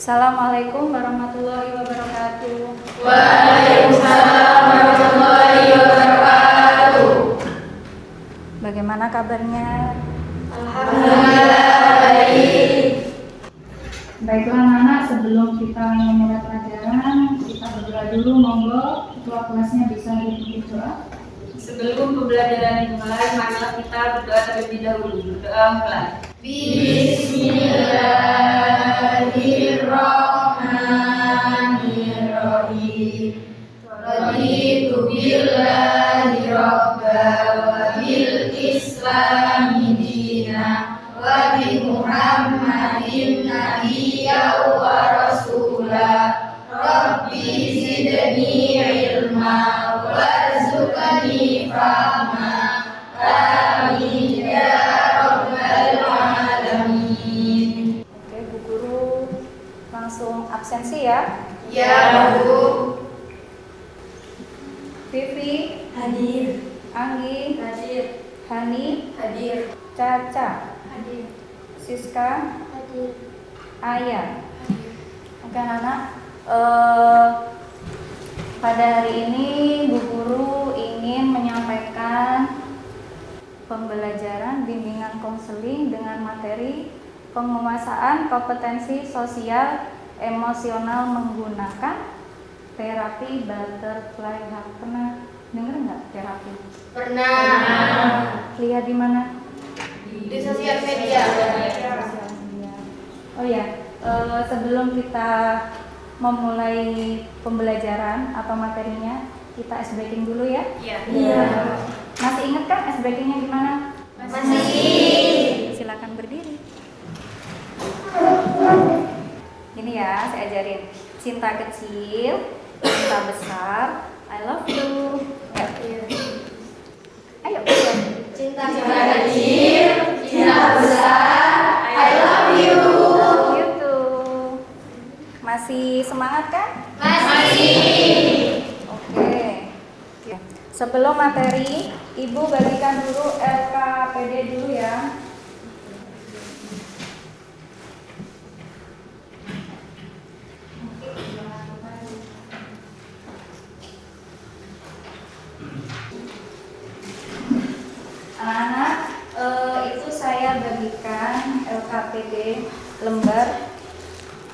Assalamualaikum warahmatullahi wabarakatuh. Waalaikumsalam warahmatullahi wabarakatuh. Bagaimana kabarnya? Alhamdulillah baik. Baiklah anak-anak, sebelum kita memulai pelajaran, kita berdoa dulu. Monggo ketua kelasnya bisa dipimpin doa. Sebelum pembelajaran dimulai, marilah kita berdoa terlebih dahulu. Berdoa mulai. Bismillahirrahmanirrahim. Raditu billahi rabba wa bil islami dina wa bi Muhammadin nabiyya wa rasula. Rabbi zidni ilma warzuqni fahma. Amin ya rabbal alamin. Oke, Bu Guru langsung absensi ya. Ya Bu. Vivi Hadir. Anggi Hadir. Hani Hadir. Caca Hadir. Siska Hadir. Aya. Oke anak-anak, pada hari ini Bu Guru ingin menyampaikan pembelajaran bimbingan konseling dengan materi penguasaan kompetensi sosial emosional menggunakan terapi butterfly hug. Pernah dengar nggak terapi? Pernah. Lihat di mana? Di sosial media. Sosial media. Oh ya, sebelum kita memulai pembelajaran atau materinya, kita ice breaking dulu ya. Iya. Masih ingat kan ice breakingnya gimana? Masih. Silakan berdiri. Gini ya, saya ajarin. Cinta kecil, cinta besar, I love you. Ayo. Cinta kecil, cinta besar, I love you. Gitu. Masih semangat kan? Masih. Oke. Sebelum materi, Ibu bagikan dulu LKPD dulu ya. Anak-anak, itu saya bagikan LKPD lembar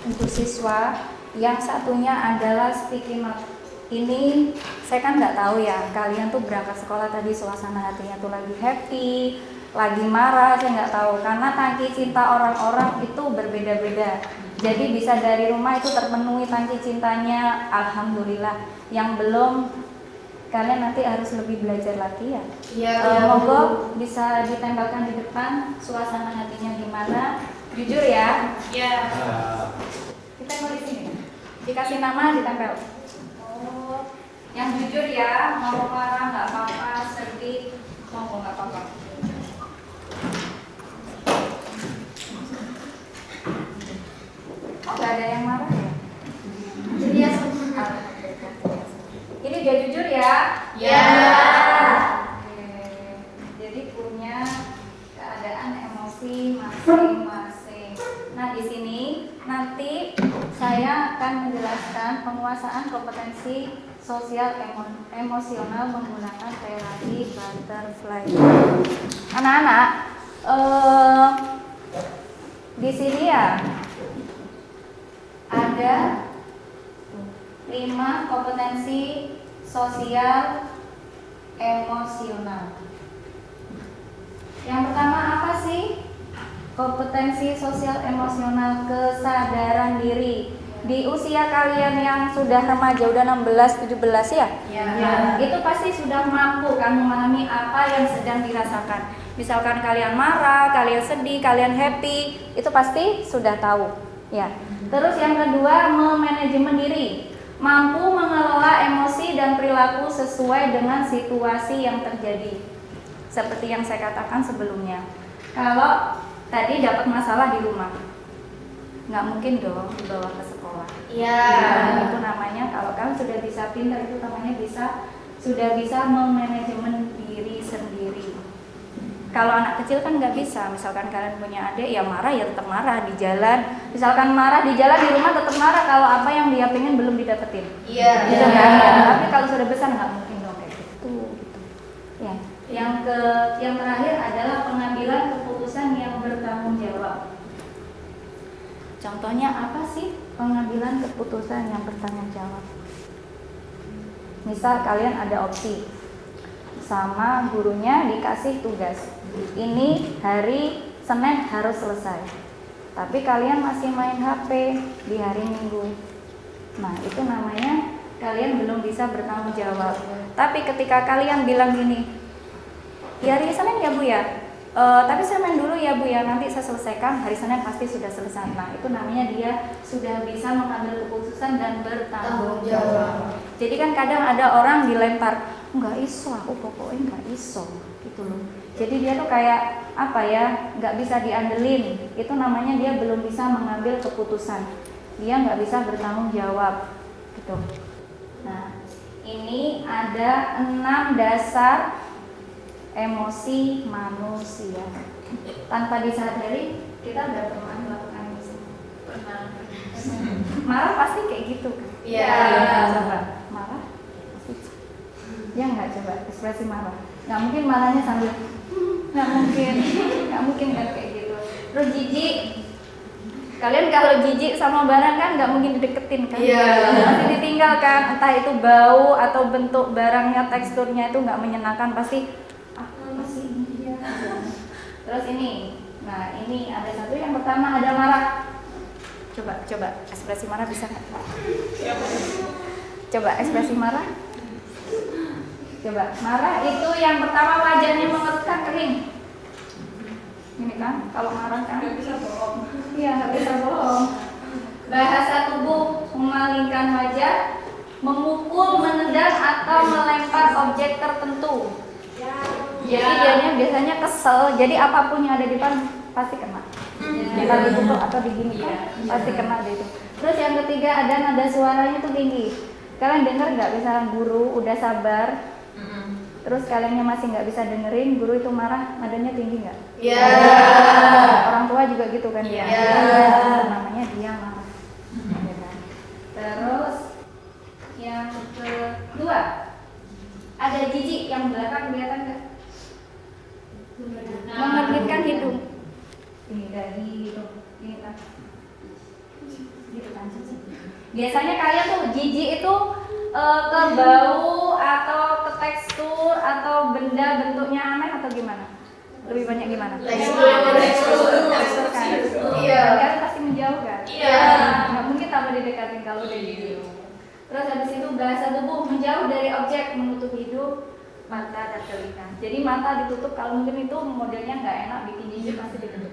untuk siswa. Yang satunya adalah sticky note. Ini saya kan nggak tahu ya, kalian tuh berangkat sekolah tadi suasana hatinya tuh lagi happy, lagi marah, saya nggak tahu. Karena tangki cinta orang-orang itu berbeda-beda. Jadi bisa dari rumah itu terpenuhi tangki cintanya, alhamdulillah. Yang belum, kalian nanti harus lebih belajar lagi ya. Iya. Monggo bisa ditempelkan di depan suasana hatinya gimana. Jujur ya. Iya. Kita mau di sini. Dikasih nama ditempel. Oh, yang jujur ya, mau marah nggak apa-apa, sedih mau nggak apa-apa. Oh, nggak ada yang marah ya? Jadi ya semua. Ini dia jujur ya? Ya. Oke. Jadi punya keadaan emosi masing-masing. Nah, di sini nanti saya akan menjelaskan penguasaan kompetensi sosial emosional menggunakan terapi butterfly. Anak-anak, di sini ya ada 5 kompetensi sosial emosional. Yang pertama apa sih? Kompetensi sosial emosional, kesadaran diri. Di usia kalian yang sudah remaja, udah 16-17 ya? Ya. Itu pasti sudah mampu kan memahami apa yang sedang dirasakan. Misalkan kalian marah, kalian sedih, kalian happy, itu pasti sudah tahu ya. Terus yang kedua, memanajemen diri. Mampu mengelola emosi dan perilaku sesuai dengan situasi yang terjadi. Seperti yang saya katakan sebelumnya. Kalau tadi dapat masalah di rumah, nggak mungkin dong dibawa ke sekolah. Iya. Nah, itu namanya kalau kalian sudah bisa pintar, itu namanya sudah bisa memanajemen diri sendiri. Kalau anak kecil kan nggak bisa, misalkan kalian punya adik ya marah ya tetap marah di jalan. Misalkan marah di jalan, di rumah tetap marah kalau apa yang dia pengen belum didapetin. Iya. Gitu kan? Ya. Tapi kalau sudah besar nggak mungkin dong kayak gitu. Ya. Yang terakhir adalah pengambilan keputusan yang bertanggung jawab. Contohnya apa sih pengambilan keputusan yang bertanggung jawab? Misal kalian ada opsi sama gurunya dikasih tugas, ini hari Senin harus selesai, tapi kalian masih main HP di hari Minggu. Nah itu namanya kalian belum bisa bertanggung jawab. Tapi ketika kalian bilang gini, ya hari Senin ya Bu ya, tapi saya main dulu ya Bu ya, nanti saya selesaikan, hari Senin pasti sudah selesai. Nah itu namanya dia sudah bisa mengambil keputusan dan bertanggung jawab. Jadi kan kadang ada orang dilempar, nggak iso, aku pokoknya nggak iso gitu loh. Jadi dia tuh kayak apa ya, nggak bisa diandelin. Itu namanya dia belum bisa mengambil keputusan. Dia nggak bisa bertanggung jawab gitu. Nah ini ada 6 dasar emosi manusia. Tanpa disadari kita udah pernah melakukan ini semua. Pernah. Marah pasti kayak gitu kan? Iya. Coba marah pasti. Ya nggak, coba ekspresi marah. Nggak mungkin marahnya sambil nggak mungkin kan kayak gitu. Terus jijik. Kalian kalau jijik sama barang kan nggak mungkin dideketin kan? Iya. Pasti ditinggalkan. Entah itu bau atau bentuk barangnya, teksturnya itu nggak menyenangkan, pasti ini dia. Terus ini, nah ini ada satu yang pertama ada marah. Coba ekspresi marah bisa nggak? Coba ekspresi marah. Coba marah itu yang pertama wajahnya mengetak kering. Ini kan kalau marah kan nggak bisa bohong. Iya nggak bisa bohong. Bahasa tubuh memalingkan wajah, memukul, menendang atau melempar objek tertentu. Jadi dianya biasanya kesel, jadi apapun yang ada di depan pasti kena. Entah dipukul atau diginikan, pasti kena deh itu. Terus yang ketiga ada nada suaranya tuh tinggi. Kalian dengar nggak, misalnya guru udah sabar, terus kaliannya masih nggak bisa dengerin, guru itu marah, nadanya tinggi nggak? Iya. Orang tua juga gitu kan? Iya. Namanya dia marah. Ya kan? Terus yang kedua ada jijik, yang belakang kelihatan nggak? Mengernyitkan hidung. Ini dari hidung, ini kan. Gitu kan. Biasanya kalian tuh jijik itu ke bau atau ke tekstur atau benda bentuknya aneh atau gimana? Lebih banyak gimana? Tekstur kan? Iya. Kalian pasti menjauh kan? Iya. Nggak mungkin tambah didekatin kalau udah jijik. Terus habis itu bahasa tubuh menjauh dari objek, menutup hidung, mata dan telinga. Jadi mata ditutup, kalau mungkin itu modelnya nggak enak, bikin jijik pasti ditutup.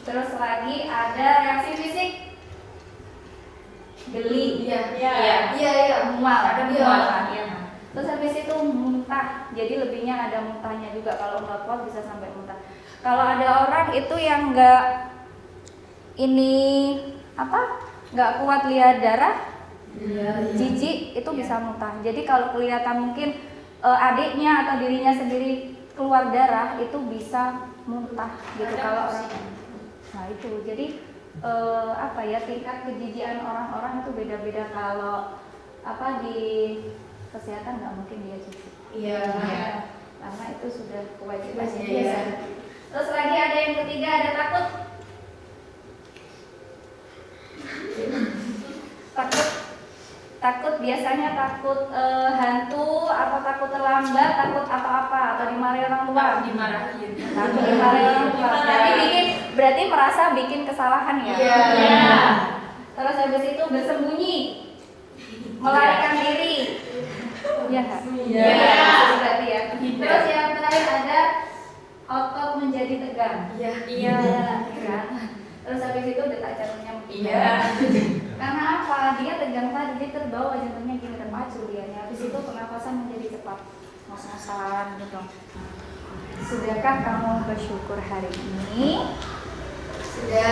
Terus lagi ada reaksi fisik, geli, mual, ada mual kan? Iya. Terus habis itu muntah, jadi lebihnya ada muntahnya juga. Kalau nggak kuat bisa sampai muntah. Kalau ada orang itu yang nggak kuat lihat darah, jijik itu bisa muntah. Jadi kalau kelihatan mungkin adiknya atau dirinya sendiri keluar darah itu bisa muntah gitu kalau orang. Nah itu jadi tingkat kejijikan orang-orang itu beda-beda. Kalau di kesehatan nggak mungkin dia jijik. Iya. Karena itu sudah kewajibannya. Iya. Terus lagi ada yang ketiga, ada takut. Takut biasanya takut hantu atau takut terlambat, takut apa-apa atau dimarahi orang tua. Takut dimarahi orang tua. Berarti merasa bikin kesalahan ya. Iya. Terus habis itu bersembunyi, melarikan diri. Iya nggak? Iya. Berarti ya. Terus yang terakhir ada otot menjadi tegang. Iya. Kan? Terus habis itu detak jantungnya mungkin. Karena apa? Dia tegang tadi, dia terbawa jantungnya gini terpacu dia. Habis itu pernapasan menjadi cepat, ngos-ngosan gitu. Sudahkah kamu bersyukur hari ini? Sudah.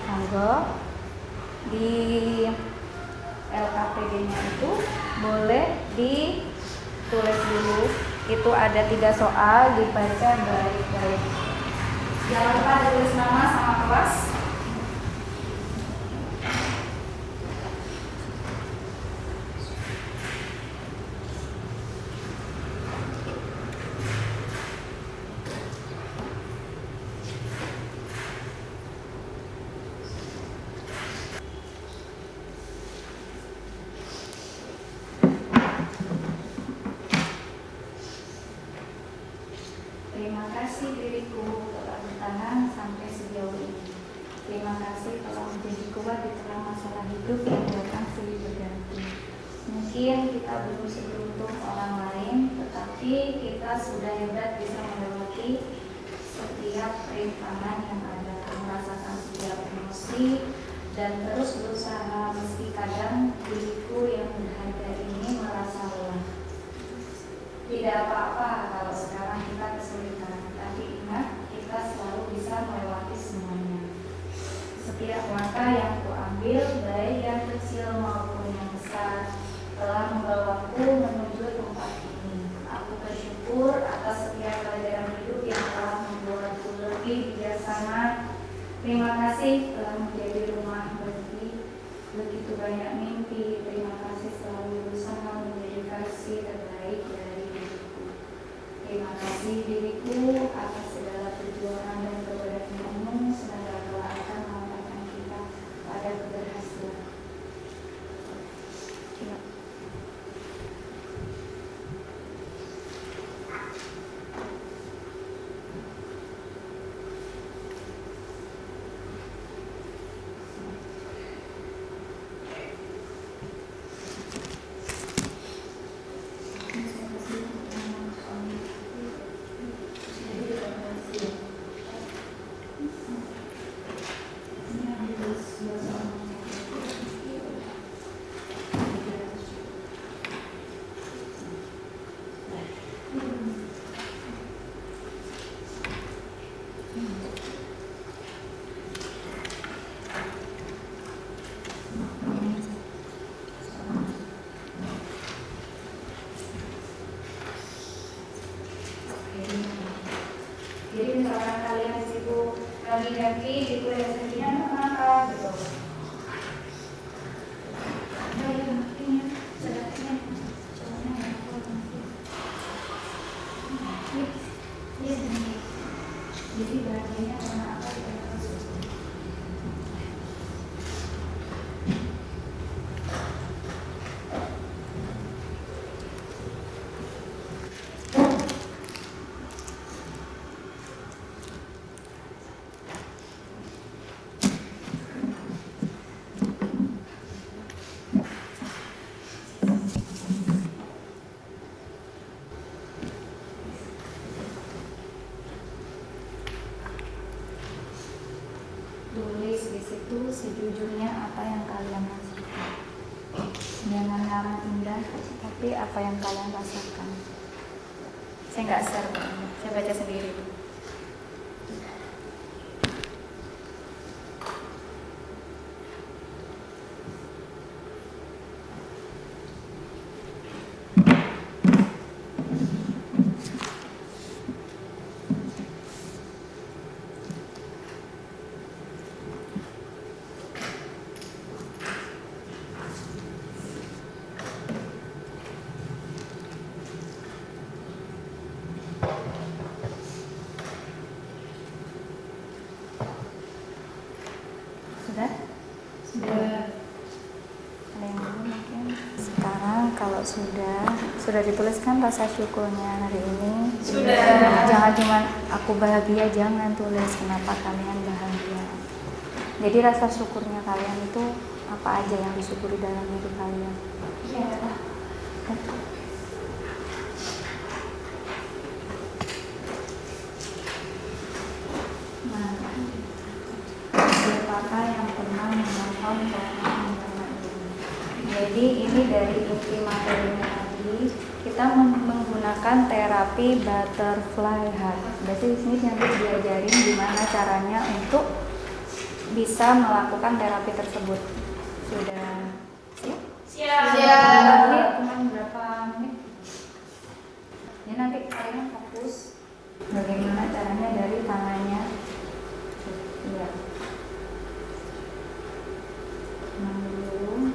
Monggo di LKPD-nya itu boleh ditulis dulu Itu ada 3 soal, dibaca baik-baik. Jangan lupa tulis nama sama kelas. Terima kasih diriku telah bertahan sampai sejauh ini. Terima kasih telah menjadi kuat di tengah masalah hidup yang datang silih berganti. Mungkin kita belum seberuntung orang lain, tetapi kita sudah hebat bisa melewati setiap rintangan yang ada, merasakan setiap emosi, dan terus berusaha meski kadang diriku yang berharga ini merasa lelah. Tidak apa-apa kalau sekarang kita kesulitan, tapi ingat kita selalu bisa melewati semuanya. Setiap langkah yang kuambil, baik yang kecil maupun yang besar, telah membawaku menuju tempat ini. Aku bersyukur atas setiap pelajaran hidup yang telah membuatku lebih bijaksana. Terima kasih telah menjadi rumah bagi begitu banyak mimpi. Terima kasih selalu berusaha menjadi versi terbaik dari diriku. Terima kasih diriku atas segala perjuangan dan keberanianmu. Semoga Allah akan mengantarkan kita pada keberhasilan. Jadi misalkan kalian di situ lagi happy di kuliah sendirian, kenapa gitu? Jadi bahagianya karena apa? Tulis di situ sejujurnya apa yang kalian rasakan. Jangan ngarang indah, tapi apa yang kalian rasakan. Saya nggak share, saya baca sendiri. Sudah? Ada yang belum mungkin? Sekarang kalau sudah dituliskan rasa syukurnya hari ini. Sudah. Jangan cuma aku bahagia, jangan tulis kenapa kalian bahagia. Jadi rasa syukurnya kalian itu apa aja yang disyukuri dalam hidup kalian? Iya. Nah, siapakah yang pernah menonton program ini? Jadi ini dari inti materinya tadi, kita menggunakan terapi butterfly heart. Berarti di sini nanti diajarin gimana caranya untuk bisa melakukan terapi tersebut. Sudah siap? Siap. Siap. Cuma berapa menit? Ya nanti lurus. Bagaimana caranya dari tangannya? Iya. Tenang dulu.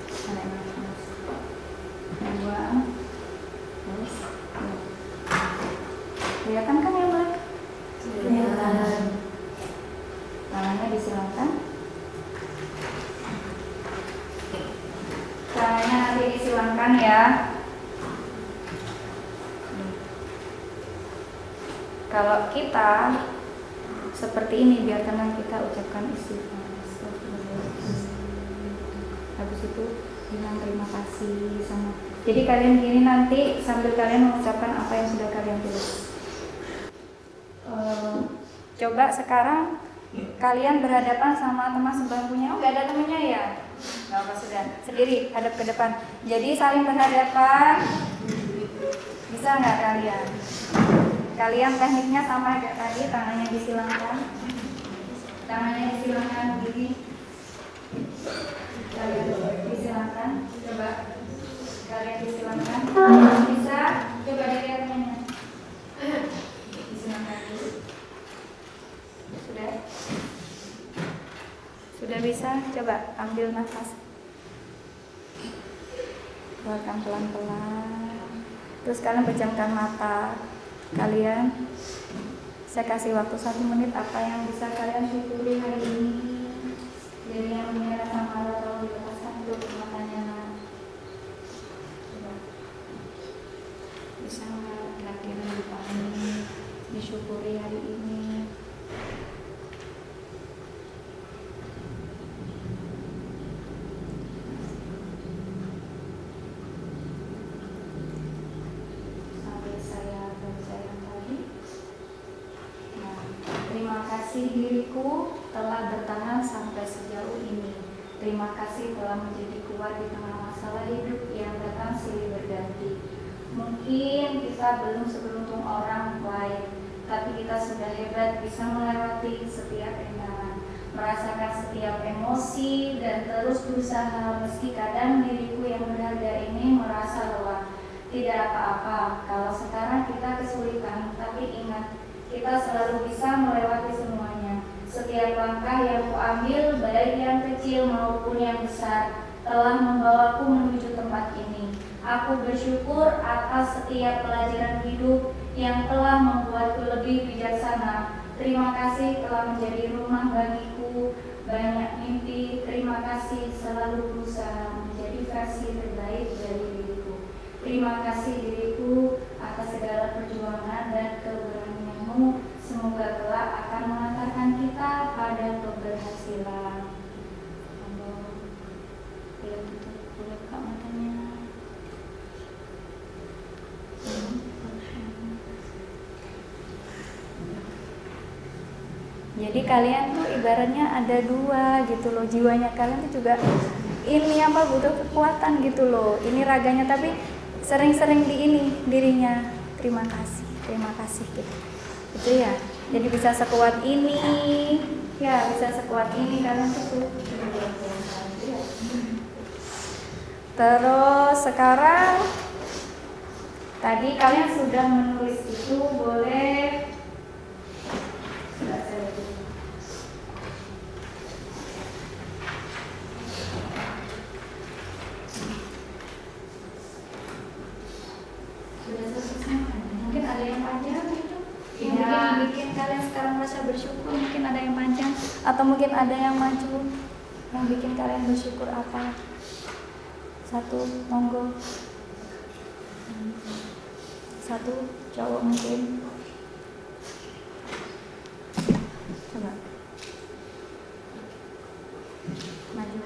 Tarik nafas. Buang. Terus. Kelihatan kan yang Black? Kelihatan. Tangannya disilakan. Tangannya nanti disilangkan ya. Kalau kita seperti ini, biar tenang kita ucapkan istighfar. Habis itu bilang terima kasih sama. Jadi kalian gini nanti sambil kalian mengucapkan apa yang sudah kalian tulis. Coba sekarang kalian berhadapan sama teman sebangkunya. Oh, nggak ada temennya ya? Nggak apa, sudah sendiri hadap ke depan. Jadi saling berhadapan. Bisa nggak kalian? Kalian tekniknya sama kayak tadi, tangannya disilangkan. Tangannya disilangkan begini. Kalian disilangkan. Coba kalian disilangkan. Bisa? Coba dilihat temannya. Disilangkan dulu. Sudah? Sudah bisa? Coba ambil nafas. Keluarkan pelan-pelan. Terus kalian pejamkan mata kalian. Saya kasih waktu 1 menit. Apa yang bisa kalian syukuri hari ini? Jadi yang punya rasa malu atau dilepaskan dulu matanya. Coba. Bisa nggak kira-kira dipahami, disyukuri hari ini? Terima kasih diriku telah bertahan sampai sejauh ini. Terima kasih telah menjadi kuat di tengah masalah hidup yang datang silih berganti. Mungkin kita belum seberuntung orang lain, tapi kita sudah hebat bisa melewati setiap rintangan, merasakan setiap emosi dan terus berusaha meski kadang diriku yang berharga ini merasa lelah. Tidak apa-apa kalau sekarang kita kesulitan, tapi ingat, kita selalu bisa melewati semuanya. Setiap langkah yang kuambil, baik yang kecil maupun yang besar, telah membawaku menuju tempat ini. Aku bersyukur atas setiap pelajaran hidup yang telah membuatku lebih bijaksana. Terima kasih telah menjadi rumah bagiku banyak mimpi. Terima kasih selalu berusaha menjadi versi terbaik dari diriku. Terima kasih diriku atas segala perjuangan dan keberanianmu. Semoga kelak akan mengantarkan kita pada keberhasilan. Buka matanya. Jadi kalian tuh ibaratnya ada dua gitu loh, jiwanya kalian tuh juga ini apa butuh kekuatan gitu loh. Ini raganya tapi sering-sering di ini dirinya terima kasih gitu. Itu ya. Jadi bisa sekuat ini. Ya, bisa sekuat ini kalian tuh. Terus sekarang tadi kalian sudah menulis itu, boleh sudah selesai. Mungkin ada yang panjang gitu. Yang bikin kalian sekarang merasa bersyukur, mungkin ada yang panjang atau mungkin ada yang maju. Yang bikin kalian bersyukur apa? Satu, monggo. Satu, cowok mungkin. Coba. Maju.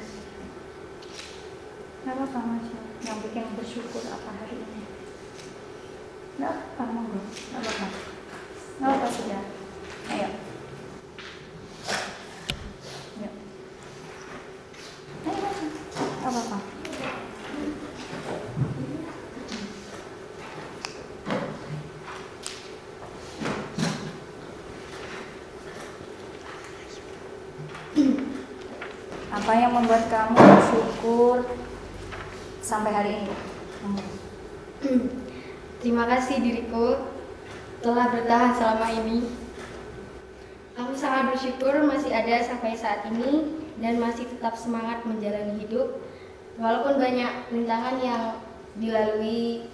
Gak apa-apa maju. Yang bikin bersyukur apa hari ini? Gak apa-apa, monggo. Gak apa-apa. Gak apa-apa sudah. Ayo. Ayo. Ayo maju. Gak apa-apa. Apa yang membuat kamu bersyukur sampai hari ini? Terima kasih diriku telah bertahan selama ini. Aku sangat bersyukur masih ada sampai saat ini dan masih tetap semangat menjalani hidup. Walaupun banyak rintangan yang dilalui,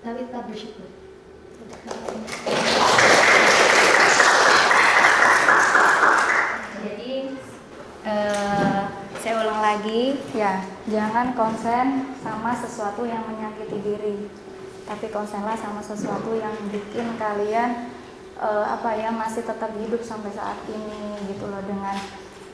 tapi tetap bersyukur. Jadi saya ulang lagi ya, jangan konsen sama sesuatu yang menyakiti diri, tapi konsenlah sama sesuatu yang bikin kalian masih tetap hidup sampai saat ini gitu loh, dengan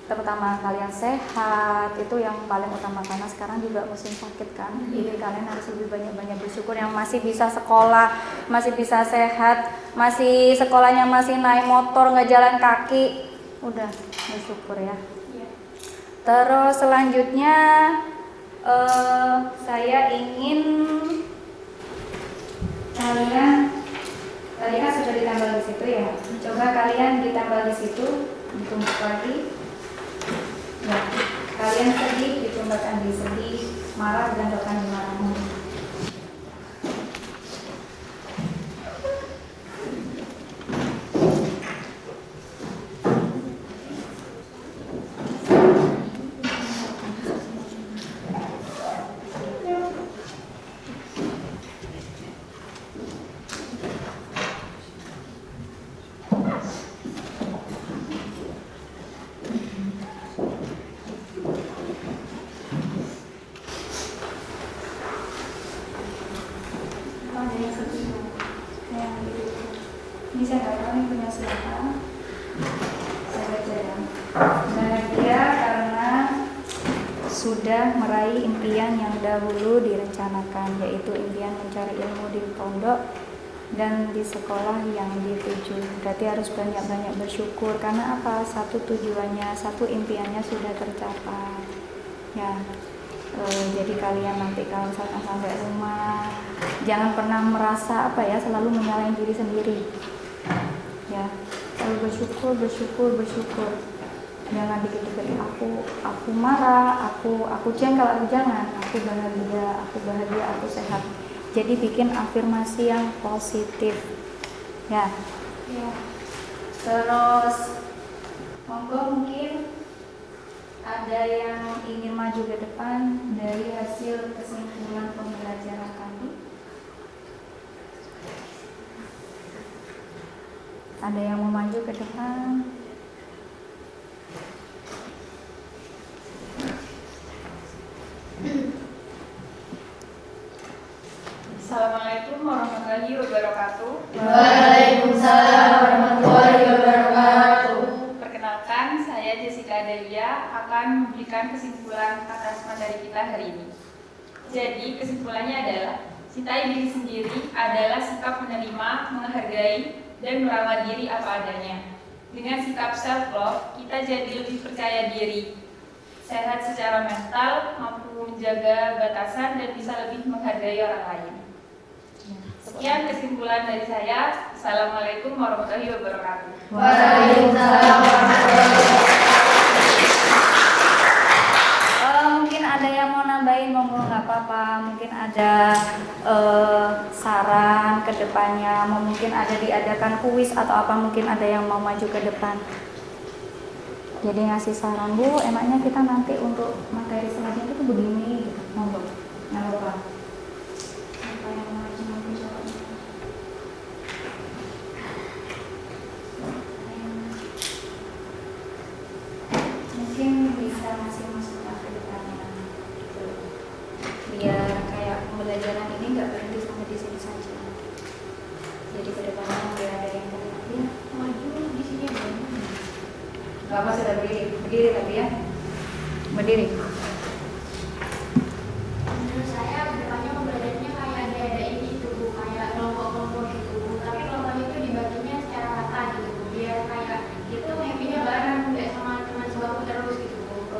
terutama kalian sehat, itu yang paling utama karena sekarang juga musim sakit kan. Jadi kalian harus lebih banyak-banyak bersyukur yang masih bisa sekolah, masih bisa sehat, masih sekolahnya masih naik motor nggak jalan kaki, udah bersyukur ya. Terus selanjutnya saya ingin kalian, tadi kan sudah ditambal di situ ya, coba kalian ditambal di situ, ditumbuk lagi. Ya, kalian sedih, ditumbukkan di sedih, marah, digandakan di marahmu. Ini saya nggak tahu ini punya siapa. Saya baca ya. Bahagia karena sudah meraih impian yang dahulu direncanakan, yaitu impian mencari ilmu di pondok dan di sekolah yang dituju. Berarti harus banyak-banyak bersyukur karena apa? Satu tujuannya, satu impiannya sudah tercapai. Ya. Jadi kalian nanti kalau misalkan sampai rumah jangan pernah merasa selalu menyalahin diri sendiri ya, selalu bersyukur. Jangan dikit-dikit aku marah, aku jengkel, aku bahagia, aku sehat. Jadi bikin afirmasi yang positif ya. Terus monggo, mungkin ada yang ingin maju ke depan dari hasil kesimpulan pembelajaran kami? Ada yang mau maju ke depan? Assalamualaikum warahmatullahi wabarakatuh. Waalaikumsalam warahmatullahi wabarakatuh. Perkenalkan, saya Jessica Delia akan memberikan kesimpulan atas materi kita hari ini. Jadi kesimpulannya adalah cintai diri sendiri adalah sikap menerima, menghargai, dan merawat diri apa adanya. Dengan sikap self-love, kita jadi lebih percaya diri, sehat secara mental, mampu menjaga batasan, dan bisa lebih menghargai orang lain. Sekian kesimpulan dari saya. Assalamualaikum warahmatullahi wabarakatuh. Waalaikumsalam warahmatullahi wabarakatuh. Mungkin ada yang mau nambahin, monggo, nggak apa-apa. Mungkin ada saran ke depannya, mungkin ada diadakan kuis atau apa, mungkin ada yang mau maju ke depan. Jadi ngasih saran, Bu, enaknya kita nanti untuk materi selanjutnya itu begini, gitu. Monggo, nggak apa-apa. Apa yang mau maju jawabnya? Mungkin bisa ngasih masukan ke depannya, gitu. Biar kayak pembelajaran ini nggak berhenti sampai di sini saja. Jadi ke depannya biar ada yang ya maju di sini ada. Gak apa, sudah berdiri tapi ya, berdiri. Menurut saya kedepannya pembelajarannya kayak diadain gitu, kayak kelompok-kelompok gitu, tapi kelompoknya itu dibaginya secara rata gitu, biar kayak gitu mimpinya bareng, nggak sama teman sebangku terus gitu.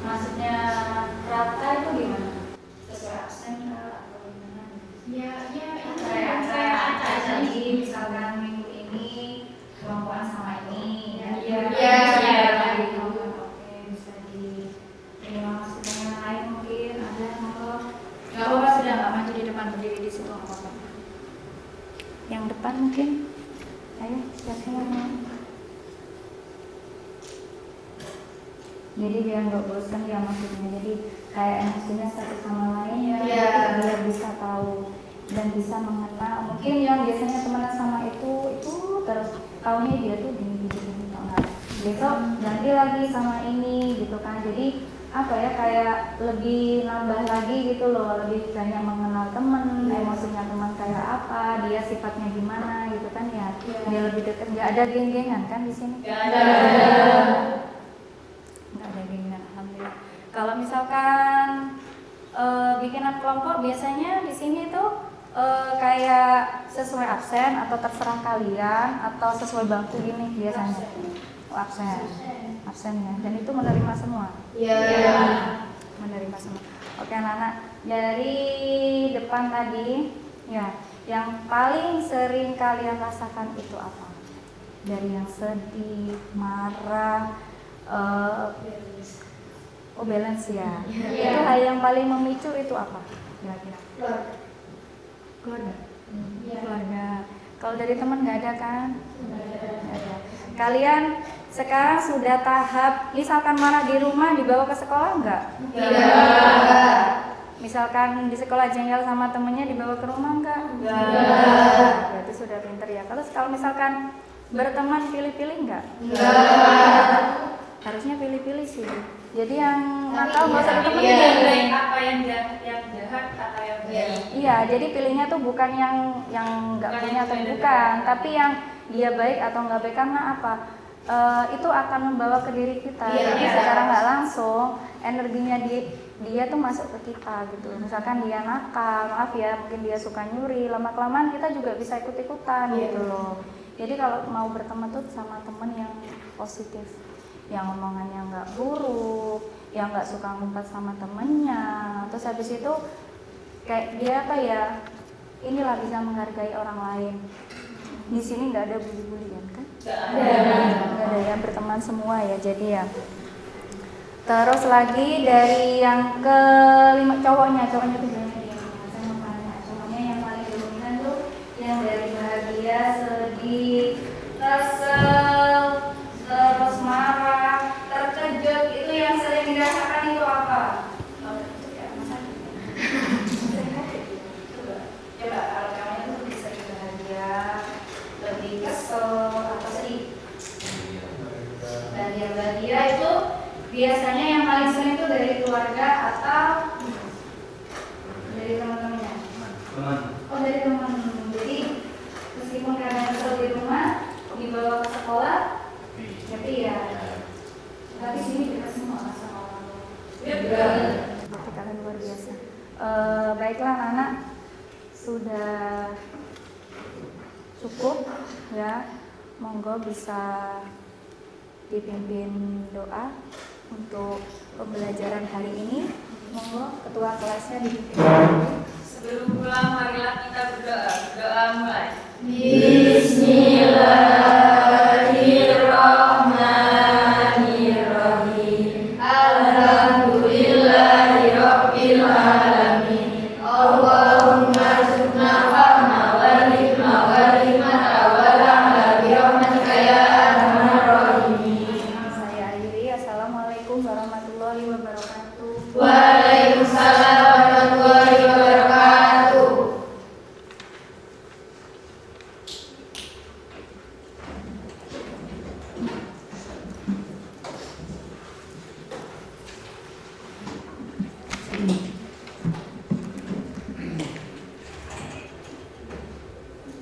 Maksudnya rata itu gimana? Sesuai absen atau gimana? Ya Kayak jadi misalkan minggu ini kelompokan sama ini, Iya. Oke, bisa diterima Yang depan mungkin. Ayo, siapa yang mau? Jadi biar nggak bosan ya maksudnya. Jadi kayak emosinya satu sama lain Iya. biar bisa tahu dan bisa mengenal. Mungkin yang biasanya temenan sama itu terus tahunya dia tuh gini. Nah, besok ganti lagi sama ini gitu kan. Jadi apa ya, kayak lebih nambah lagi gitu loh, lebih banyak mengenal temen, emosinya teman kayak apa, dia sifatnya gimana gitu kan ya. Dia lebih dekat. Nggak ada geng-gengan kan di sini? Nggak ada genggengan, alhamdulillah. Kalau misalkan bikinan kelompok biasanya di sini tuh kayak sesuai absen atau terserah kalian atau sesuai bangku gini biasanya. Oh, absen ya, dan itu menerima semua. Iya. Menerima semua. Oke anak-anak, dari depan tadi ya, yang paling sering kalian rasakan itu apa? Dari yang sedih, marah, balance ya. Itu hal yang paling memicu itu apa? Kira-kira? Keluarga. Keluarga. Kalau dari teman nggak ada kan? Nggak ada. Kalian sekarang sudah tahap misalkan marah di rumah dibawa ke sekolah nggak? Tidak. Misalkan di sekolah jengkel sama temennya dibawa ke rumah nggak? Nggak. Berarti sudah pinter ya. Kalau misalkan berteman pilih-pilih nggak? Tidak. Harusnya pilih-pilih sih. Jadi yang nakal nggak usah Yang ditemenin. baik apa yang jahat apa yang baik. Iya, jadi pilihnya tuh bukan yang nggak Bukan punya yang atau beda-beda. bukan, tapi yang dia baik atau nggak baik karena apa? Itu akan membawa ke diri kita. Iya. Jadi secara nggak langsung energinya dia tuh masuk ke kita gitu. Misalkan dia nakal, maaf ya, mungkin dia suka nyuri, lama kelamaan kita juga bisa ikut-ikutan gitu loh. Jadi kalau mau berteman tuh sama temen yang positif, yang omongannya nggak buruk, yang nggak suka ngumpat sama temennya. Terus habis itu kayak dia apa ya, inilah bisa menghargai orang lain. Di sini nggak ada bully-bullyan kan? Nggak ada ya, berteman semua ya. Jadi ya. Terus lagi dari yang kelima, cowoknya tuh gimana dia? Saya mau tanya, cowoknya yang paling dominan tuh yang dari bahagia, sedih, kesel, terus marah, terkejut, itu yang sering dirasakan itu apa? Coba kalau kamu itu bisa bahagia, lebih kesel atau sedih. Bahagia itu biasanya yang paling sering itu dari keluarga atau dari teman-temannya? Oh, dari teman. Jadi meskipun kalian kesel di rumah, dibawa ke sekolah, tapi ya, tapi sini dekat semua sama orang tua. Berarti kalian luar biasa. Baiklah anak, sudah cukup ya. Monggo bisa dipimpin doa untuk pembelajaran hari ini. Monggo ketua kelasnya dipimpin. Sebelum pulang marilah kita berdoa. Doa mulai. Bismillahirrahmanirrahim. Alhamdulillahirabbil alamin. Allahumma arzuqna fahma wal hikma wal hikmata wal amala bi rahmatika ya arhamar rahimin. Saya akhiri. Assalamualaikum warahmatullahi wabarakatuh. Waalaikumsalam warahmatullahi wabarakatuh. Ini.